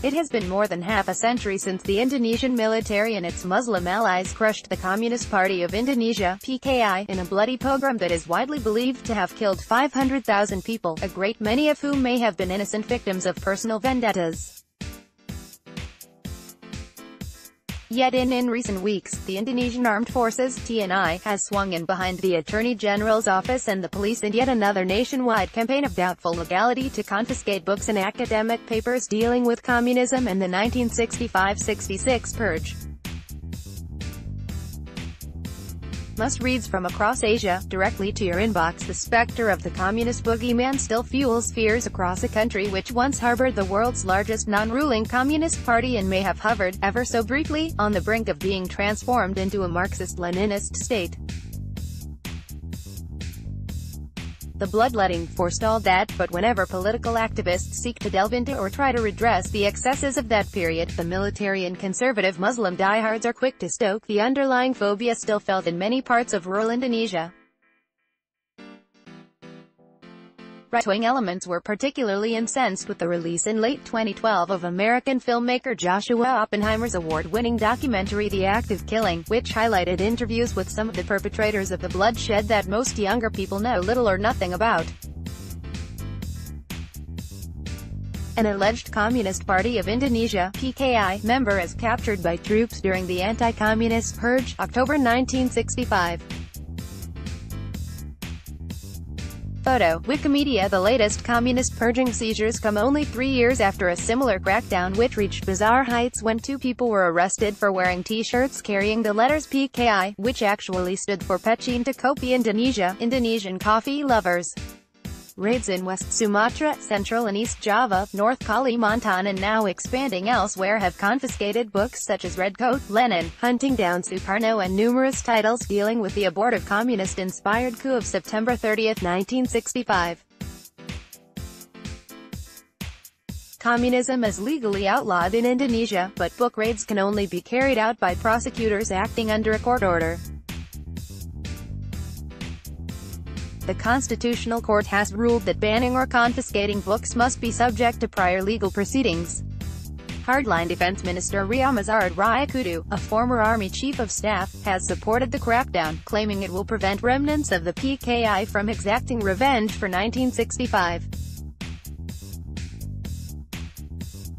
It has been more than half a century since the Indonesian military and its Muslim allies crushed the Communist Party of Indonesia (PKI) in a bloody pogrom that is widely believed to have killed 500,000 people, a great many of whom may have been innocent victims of personal vendettas. Yet in recent weeks, the Indonesian Armed Forces (TNI) has swung in behind the Attorney General's office and the police in yet another nationwide campaign of doubtful legality to confiscate books and academic papers dealing with communism and the 1965-66 purge. Must-reads from across Asia, directly to your inbox. The specter of the communist boogeyman still fuels fears across a country which once harbored the world's largest non-ruling communist party and may have hovered, ever so briefly, on the brink of being transformed into a Marxist-Leninist state. The bloodletting forestalled that, but whenever political activists seek to delve into or try to redress the excesses of that period, the military and conservative Muslim diehards are quick to stoke the underlying phobia still felt in many parts of rural Indonesia. Right-wing elements were particularly incensed with the release in late 2012 of American filmmaker Joshua Oppenheimer's award-winning documentary The Act of Killing, which highlighted interviews with some of the perpetrators of the bloodshed that most younger people know little or nothing about. An alleged Communist Party of Indonesia (PKI) member is captured by troops during the anti-communist purge, October 1965. Photo, Wikimedia. The latest communist purging seizures come only 3 years after a similar crackdown which reached bizarre heights when 2 people were arrested for wearing t-shirts carrying the letters PKI, which actually stood for Pecinta Kopi Indonesia, Indonesian coffee lovers. Raids in West Sumatra, Central and East Java, North Kalimantan and now expanding elsewhere have confiscated books such as Red Coat, Lenin, Hunting Down Sukarno and numerous titles dealing with the abortive communist-inspired coup of September 30, 1965. Communism is legally outlawed in Indonesia, but book raids can only be carried out by prosecutors acting under a court order. The Constitutional Court has ruled that banning or confiscating books must be subject to prior legal proceedings. Hardline Defense Minister Riamazard Rayakudu, a former Army Chief of Staff, has supported the crackdown, claiming it will prevent remnants of the PKI from exacting revenge for 1965.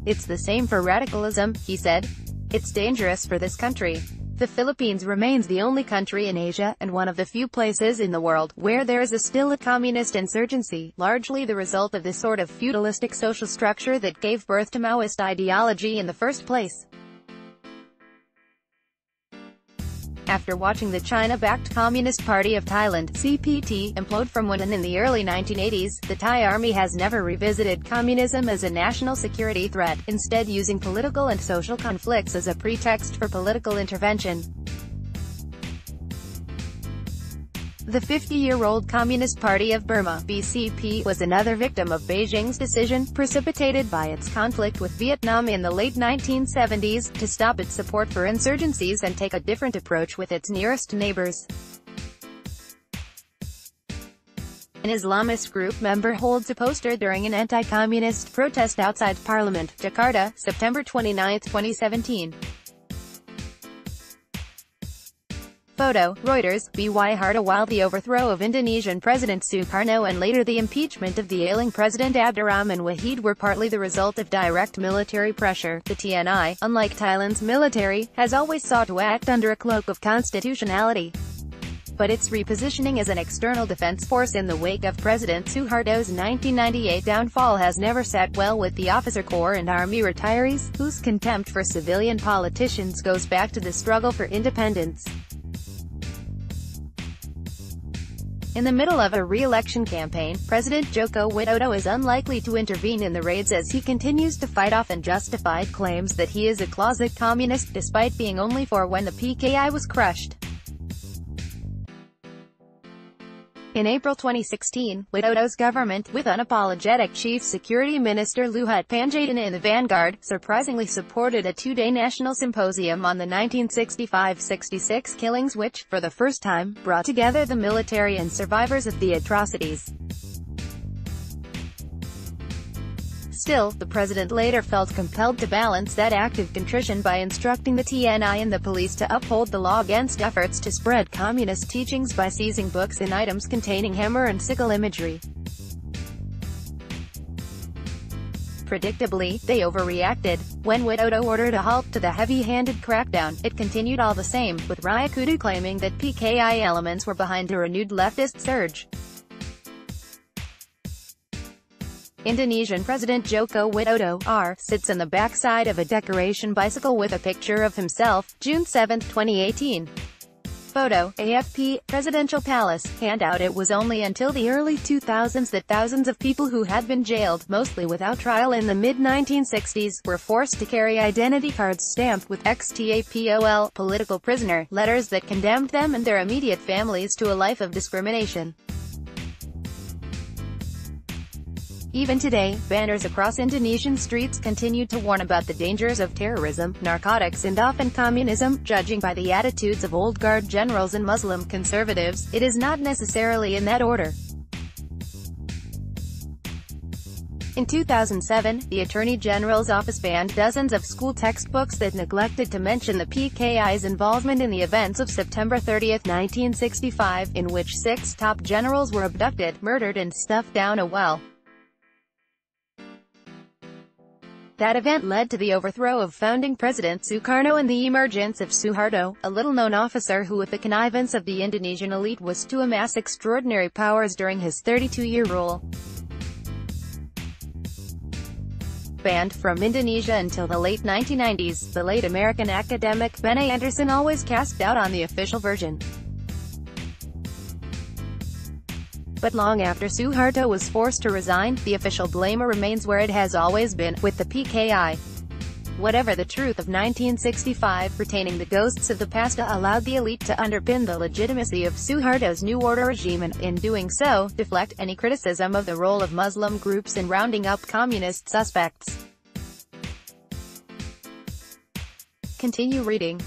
It's the same for radicalism, he said. It's dangerous for this country. The Philippines remains the only country in Asia, and one of the few places in the world, where there is still a communist insurgency, largely the result of the sort of feudalistic social structure that gave birth to Maoist ideology in the first place. After watching the China-backed Communist Party of Thailand (CPT) implode from within in the early 1980s, the Thai army has never revisited communism as a national security threat, instead using political and social conflicts as a pretext for political intervention. The 50-year-old Communist Party of Burma (BCP) was another victim of Beijing's decision, precipitated by its conflict with Vietnam in the late 1970s, to stop its support for insurgencies and take a different approach with its nearest neighbors. An Islamist group member holds a poster during an anti-communist protest outside Parliament, Jakarta, September 29, 2017. Photo, Reuters. B.Y. Harta. While the overthrow of Indonesian President Sukarno and later the impeachment of the ailing President Abdurrahman Wahid were partly the result of direct military pressure, the TNI, unlike Thailand's military, has always sought to act under a cloak of constitutionality. But its repositioning as an external defense force in the wake of President Suharto's 1998 downfall has never sat well with the officer corps and army retirees, whose contempt for civilian politicians goes back to the struggle for independence. In the middle of a re-election campaign, President Joko Widodo is unlikely to intervene in the raids as he continues to fight off unjustified claims that he is a closet communist, despite being only 4 when the PKI was crushed. In April 2016, Widodo's government, with unapologetic Chief Security Minister Luhut Panjaitan in the vanguard, surprisingly supported a 2-day national symposium on the 1965-66 killings which, for the first time, brought together the military and survivors of the atrocities. Still, the president later felt compelled to balance that act of contrition by instructing the TNI and the police to uphold the law against efforts to spread communist teachings by seizing books and items containing hammer and sickle imagery. Predictably, they overreacted. When Widodo ordered a halt to the heavy-handed crackdown, it continued all the same, with Rayakudu claiming that PKI elements were behind a renewed leftist surge. Indonesian President Joko Widodo, sits on the backside of a decoration bicycle with a picture of himself, June 7, 2018. Photo, AFP, Presidential Palace, handout. It was only until the early 2000s that thousands of people who had been jailed, mostly without trial in the mid-1960s, were forced to carry identity cards stamped with XTAPOL, political prisoner, letters that condemned them and their immediate families to a life of discrimination. Even today, banners across Indonesian streets continue to warn about the dangers of terrorism, narcotics and often communism. Judging by the attitudes of old guard generals and Muslim conservatives, it is not necessarily in that order. In 2007, the Attorney General's office banned dozens of school textbooks that neglected to mention the PKI's involvement in the events of September 30, 1965, in which 6 top generals were abducted, murdered and stuffed down a well. That event led to the overthrow of founding President Sukarno and the emergence of Suharto, a little-known officer who with the connivance of the Indonesian elite was to amass extraordinary powers during his 32-year rule. Banned from Indonesia until the late 1990s, the late American academic Benny Anderson always cast doubt on the official version. But long after Suharto was forced to resign, the official blame remains where it has always been, with the PKI. Whatever the truth of 1965, retaining the ghosts of the past allowed the elite to underpin the legitimacy of Suharto's New Order regime and, in doing so, deflect any criticism of the role of Muslim groups in rounding up communist suspects. Continue reading.